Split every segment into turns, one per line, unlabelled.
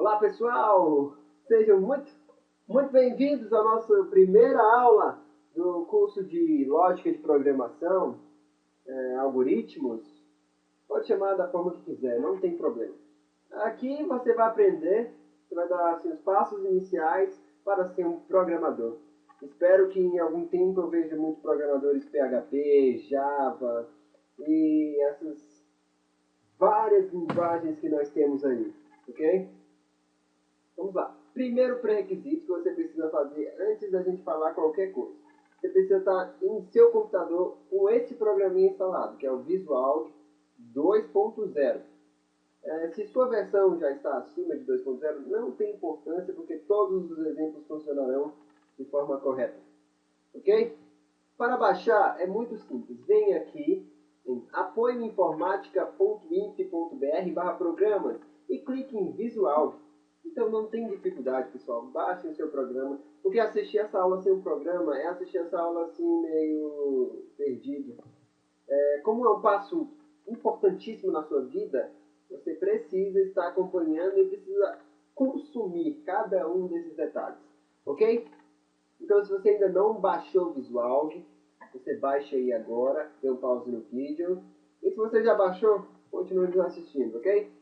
Olá pessoal, sejam muito bem-vindos à nossa primeira aula do curso de Lógica de Programação, Algoritmos, pode chamar da forma que quiser, não tem problema. Aqui você vai aprender, você vai dar assim, os passos iniciais para ser um programador. Espero que em algum tempo eu veja muitos programadores PHP, Java e essas várias linguagens que nós temos aí, ok? Vamos lá. Primeiro pré-requisito que você precisa fazer antes da gente falar qualquer coisa. Você precisa estar em seu computador com esse programinha instalado, que é o Visual 2.0. Se sua versão já está acima de 2.0, não tem importância, porque todos os exemplos funcionarão de forma correta. Ok? Para baixar é muito simples. Vem aqui em apoioinformatica.inf.br/programas e clique em Visual. Então não tem dificuldade, pessoal. Baixem o seu programa, porque assistir essa aula sem um programa é assistir essa aula assim meio perdido. Como é um passo importantíssimo na sua vida, você precisa estar acompanhando e precisa consumir cada um desses detalhes, ok? Então se você ainda não baixou o Visual, você baixa aí agora, dê um pause no vídeo. E se você já baixou, continue nos assistindo, ok?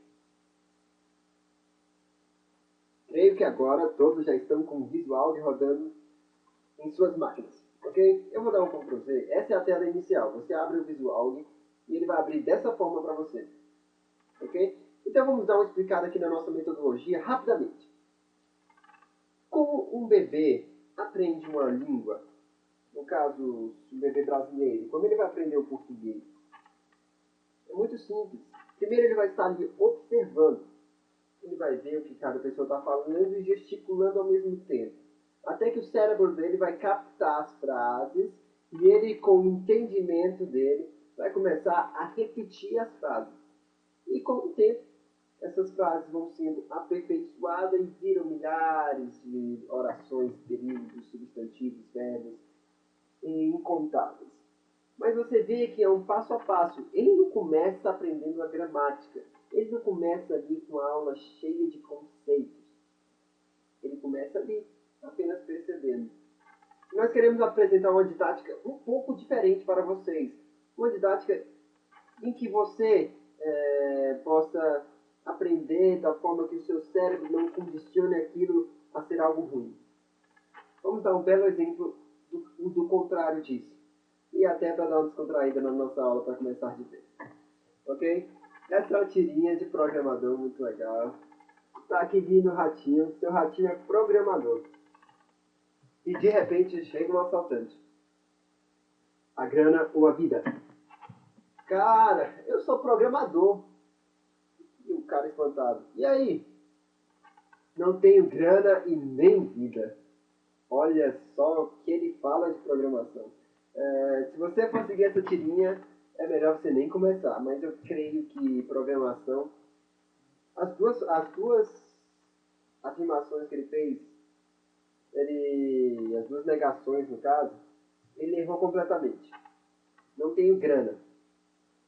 Creio que agora todos já estão com o Visual rodando em suas máquinas, ok? Eu vou dar um Ctrl Z. Essa é a tela inicial. Você abre o Visual e ele vai abrir dessa forma para você, ok? Então vamos dar uma explicada aqui na nossa metodologia rapidamente. Como um bebê aprende uma língua, no caso, o bebê brasileiro, como ele vai aprender o português? É muito simples. Primeiro ele vai estar ali observando. Ele vai ver o que cada pessoa está falando e gesticulando ao mesmo tempo. Até que o cérebro dele vai captar as frases e ele, com o entendimento dele, vai começar a repetir as frases. E com o tempo, essas frases vão sendo aperfeiçoadas e viram milhares de orações, períodos, substantivos, verbos, incontáveis. Mas você vê que é um passo a passo. Ele não começa aprendendo a gramática. Ele não começa ali com a aula cheia de conceitos. Ele começa ali, apenas percebendo. Nós queremos apresentar uma didática um pouco diferente para vocês. Uma didática em que você possa aprender da forma que o seu cérebro não condicione aquilo a ser algo ruim. Vamos dar um belo exemplo do contrário disso. E até para dar uma descontraída na nossa aula para começar de vez. Ok? Essa é uma tirinha de programador muito legal. Está aqui vindo o ratinho. Seu ratinho é programador. E de repente chega um assaltante. A grana ou a vida? Cara, eu sou programador. E o cara espantado. E aí? Não tenho grana e nem vida. Olha só o que ele fala de programação. Se você for seguir essa tirinha, é melhor você nem começar. Mas eu creio que programação... As duas afirmações que ele fez, as duas negações no caso, ele errou completamente. Não tenho grana.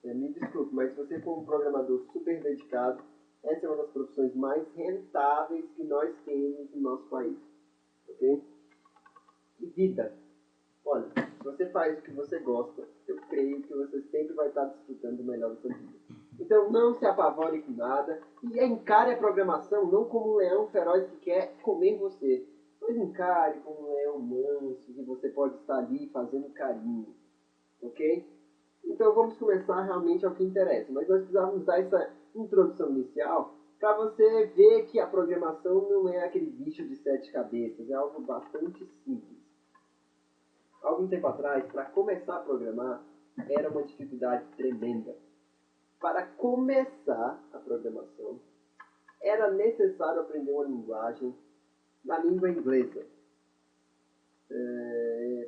Me desculpe, mas se você for um programador super dedicado, essa é uma das profissões mais rentáveis que nós temos no nosso país. Ok? E vida. Olha, se você faz o que você gosta, eu creio que você sempre vai estar desfrutando do melhor da sua vida. Então não se apavore com nada e encare a programação não como um leão feroz que quer comer você, mas encare como um leão manso que você pode estar ali fazendo carinho, ok? Então vamos começar realmente ao que interessa, mas nós precisamos dar essa introdução inicial para você ver que a programação não é aquele bicho de 7 cabeças, é algo bastante simples. Algum tempo atrás, para começar a programar, era uma dificuldade tremenda. Para começar a programação, era necessário aprender uma linguagem na língua inglesa.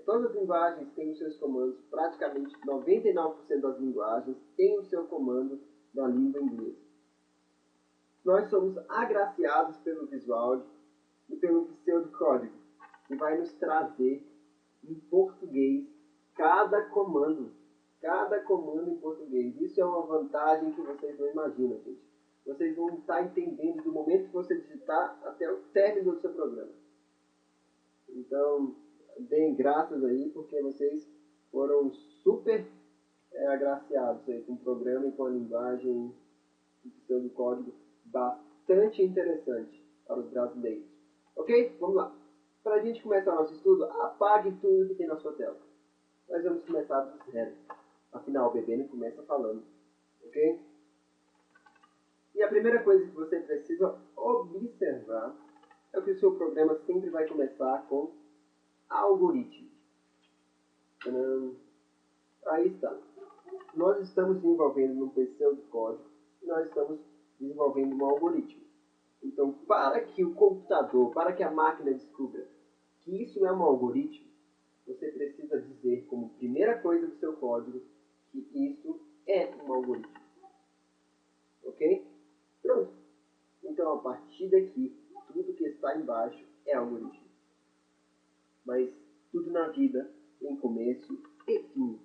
Todas as linguagens têm os seus comandos, praticamente 99% das linguagens têm o seu comando na língua inglesa. Nós somos agraciados pelo Visual e pelo pseudocódigo, que vai nos trazer em português cada comando em português. Isso é uma vantagem que vocês não imaginam, gente. vocês vão estar entendendo do momento que você digitar até o término do seu programa. Então, deem graças aí, porque vocês foram super agraciados aí com o programa e com a linguagem do código bastante interessante para os brasileiros. Ok? Vamos lá. Para a gente começar nosso estudo, apague tudo que tem na sua tela. Nós vamos começar do zero. Afinal, o bebê não começa falando. Ok? E a primeira coisa que você precisa observar é que o seu programa sempre vai começar com algoritmo. Aí está. Nós estamos desenvolvendo no pseudocódigo, nós estamos desenvolvendo um algoritmo. Então, para que o computador, para que a máquina descubra que isso é um algoritmo, você precisa dizer como primeira coisa do seu código que isso é um algoritmo. Ok? Pronto. Então, a partir daqui, tudo que está embaixo é algoritmo. Mas tudo na vida tem começo e fim.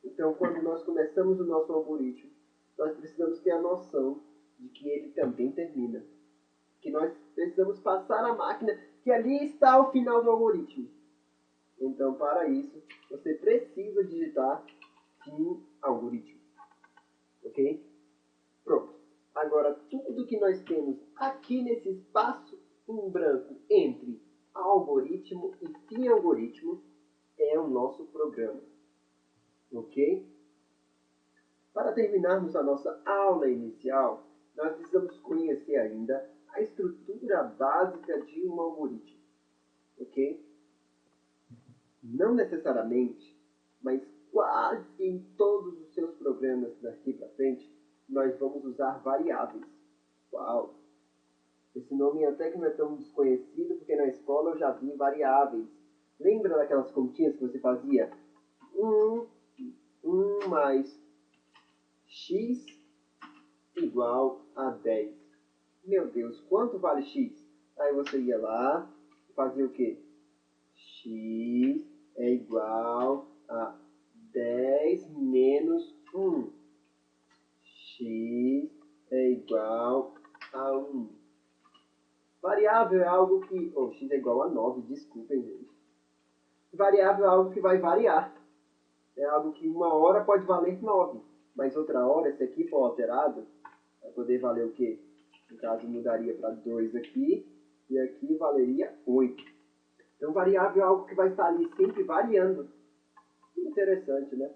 Então, quando nós começamos o nosso algoritmo, nós precisamos ter a noção de que ele também termina. Que nós precisamos passar a máquina, que ali está o final do algoritmo. Então, para isso, você precisa digitar fim algoritmo. Ok? Pronto. Agora, tudo que nós temos aqui nesse espaço em branco entre algoritmo e fim algoritmo é o nosso programa. Ok? Para terminarmos a nossa aula inicial, nós precisamos conhecer ainda a estrutura básica de um algoritmo. Ok? Não necessariamente, mas quase em todos os seus programas daqui para frente, nós vamos usar variáveis. Uau! Esse nome até que não é tão desconhecido, porque na escola eu já vi variáveis. Lembra daquelas continhas que você fazia? 1 mais x igual a 10. Meu Deus, quanto vale x? Aí você ia lá e fazia o quê? X é igual a 10 menos 1. X é igual a 1. Variável é algo que... x é igual a 9, desculpem, gente. Variável é algo que vai variar. É algo que uma hora pode valer 9, mas outra hora, se aqui for alterado, vai poder valer o quê? No caso, mudaria para 2 aqui, e aqui valeria 8. Então, variável é algo que vai estar ali sempre variando. Interessante, né?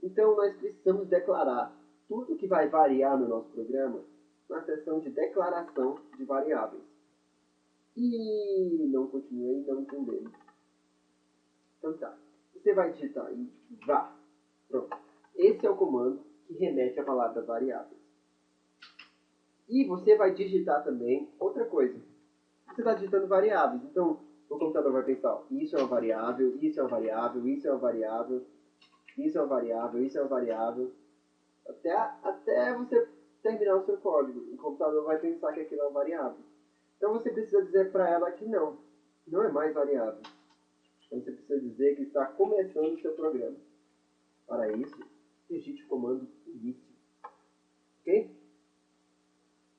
Então, nós precisamos declarar tudo que vai variar no nosso programa na seção de declaração de variáveis. E não continuei não entendendo. Então tá. Você vai digitar aí var. Pronto. Esse é o comando que remete à palavra variáveis. E você vai digitar também outra coisa. Você está digitando variáveis. Então, o computador vai pensar, ó, isso é uma variável, isso é uma variável, isso é uma variável, isso é uma variável, isso é uma variável. Até você terminar o seu código. O computador vai pensar que aquilo é uma variável. Então você precisa dizer para ela que não é mais variável. Então você precisa dizer que está começando o seu programa. Para isso, digite o comando início. Ok?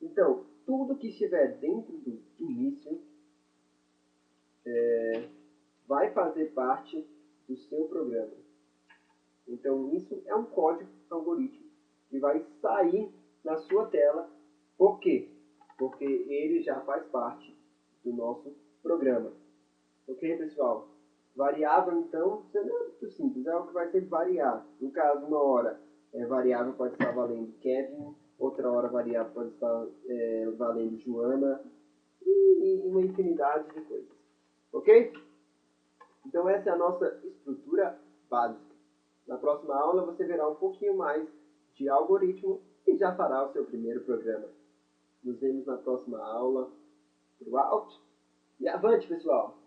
Então, tudo que estiver dentro do início vai fazer parte do seu programa. Então, isso é um código algoritmo que vai sair na sua tela. Por quê? Porque ele já faz parte do nosso programa. Ok, pessoal? Variável, então, não é muito simples. É algo que vai sempre variar. No caso, uma hora, variável pode estar valendo Kevin, outra hora variável pode estar valendo Joana, e uma infinidade de coisas. Ok? Então, essa é a nossa estrutura básica. Na próxima aula, você verá um pouquinho mais de algoritmo e já fará o seu primeiro programa. Nos vemos na próxima aula. Pro alto e avante, pessoal!